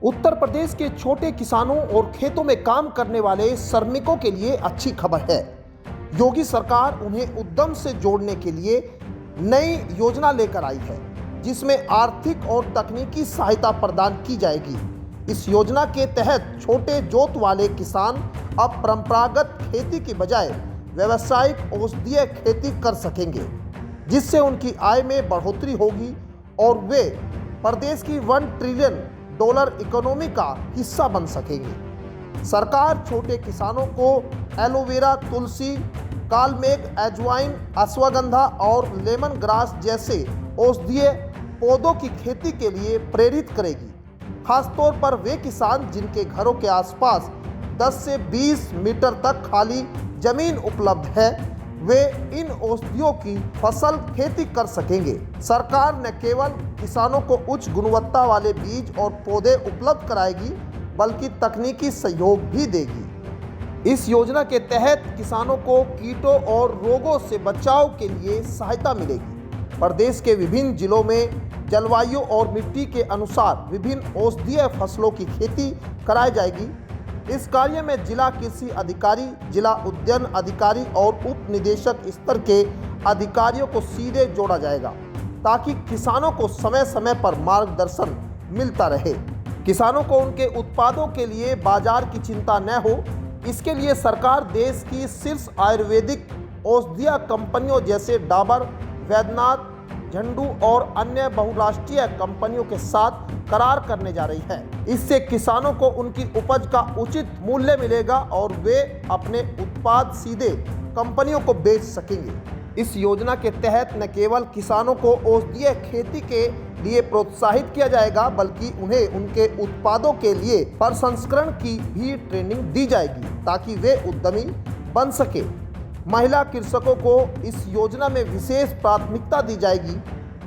उत्तर प्रदेश के छोटे किसानों और खेतों में काम करने वाले श्रमिकों के लिए अच्छी खबर है। योगी सरकार उन्हें उद्यम से जोड़ने के लिए नई योजना लेकर आई है, जिसमें आर्थिक और तकनीकी सहायता प्रदान की जाएगी। इस योजना के तहत छोटे जोत वाले किसान अब परंपरागत खेती की बजाय व्यावसायिक औषधीय खेती कर सकेंगे, जिससे उनकी आय में बढ़ोतरी होगी और वे प्रदेश की $1 ट्रिलियन इकोनॉमी का हिस्सा बन सकेंगे। सरकार छोटे किसानों को एलोवेरा, तुलसी, कालमेघ, अजवाइन, अश्वगंधा और लेमन ग्रास जैसे औषधीय पौधों की खेती के लिए प्रेरित करेगी। खासतौर पर वे किसान जिनके घरों के आसपास 10 से 20 मीटर तक खाली जमीन उपलब्ध है, वे इन औषधियों की फसल खेती कर सकेंगे। सरकार न केवल किसानों को उच्च गुणवत्ता वाले बीज और पौधे उपलब्ध कराएगी, बल्कि तकनीकी सहयोग भी देगी। इस योजना के तहत किसानों को कीटों और रोगों से बचाव के लिए सहायता मिलेगी। प्रदेश के विभिन्न जिलों में जलवायु और मिट्टी के अनुसार विभिन्न औषधीय फसलों की खेती कराई जाएगी। इस कार्य में जिला कृषि अधिकारी, जिला उद्यान अधिकारी और उप निदेशक स्तर के अधिकारियों को सीधे जोड़ा जाएगा, ताकि किसानों को समय समय पर मार्गदर्शन मिलता रहे। किसानों को उनके उत्पादों के लिए बाजार की चिंता न हो, इसके लिए सरकार देश की शीर्ष आयुर्वेदिक औषधीय कंपनियों जैसे डाबर, वैद्यनाथ, झंडू और अन्य बहुराष्ट्रीय कंपनियों के साथ करार करने जा रही है। इससे किसानों को उनकी उपज का उचित मूल्य मिलेगा और वे अपने उत्पाद सीधे कंपनियों को बेच सकेंगे। इस योजना के तहत न केवल किसानों को औषधीय खेती के लिए प्रोत्साहित किया जाएगा, बल्कि उन्हें उनके उत्पादों के लिए प्रसंस्करण की भी ट्रेनिंग दी जाएगी, ताकि वे उद्यमी बन सके। महिला कृषकों को इस योजना में विशेष प्राथमिकता दी जाएगी।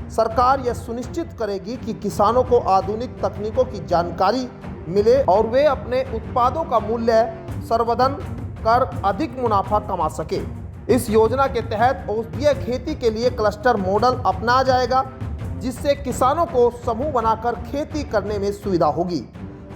सरकार यह सुनिश्चित करेगी कि किसानों को आधुनिक तकनीकों की जानकारी मिले और वे अपने उत्पादों का मूल्य संवर्धन कर अधिक मुनाफा कमा सके। इस योजना के तहत औषधीय खेती के लिए क्लस्टर मॉडल अपनाया जाएगा, जिससे किसानों को समूह बनाकर खेती करने में सुविधा होगी।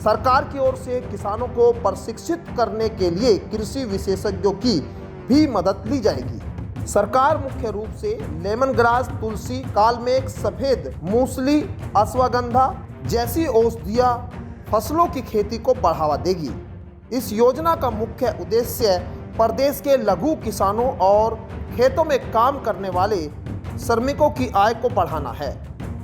सरकार की ओर से किसानों को प्रशिक्षित करने के लिए कृषि विशेषज्ञों की भी मदद ली जाएगी। सरकार मुख्य रूप से लेमन ग्रास, तुलसी, कालमेघ, सफेद मूसली, अश्वगंधा जैसी औषधीय फसलों की खेती को बढ़ावा देगी। इस योजना का मुख्य उद्देश्य प्रदेश के लघु किसानों और खेतों में काम करने वाले श्रमिकों की आय को बढ़ाना है।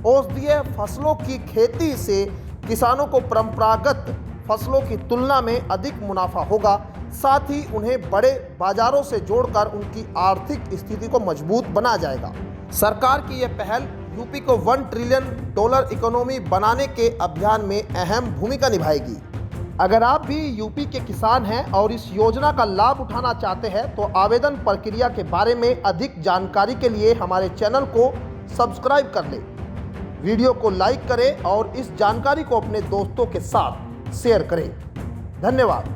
औषधीय फसलों की खेती से किसानों को परंपरागत फसलों की तुलना में अधिक मुनाफा होगा, साथ ही उन्हें बड़े बाजारों से जोड़कर उनकी आर्थिक स्थिति को मजबूत बनाया जाएगा। सरकार की यह पहल यूपी को $1 ट्रिलियन इकोनॉमी बनाने के अभियान में अहम भूमिका निभाएगी। अगर आप भी यूपी के किसान हैं और इस योजना का लाभ उठाना चाहते हैं, तो आवेदन प्रक्रिया के बारे में अधिक जानकारी के लिए हमारे चैनल को सब्सक्राइब कर लें, वीडियो को लाइक करें और इस जानकारी को अपने दोस्तों के साथ शेयर करें। धन्यवाद।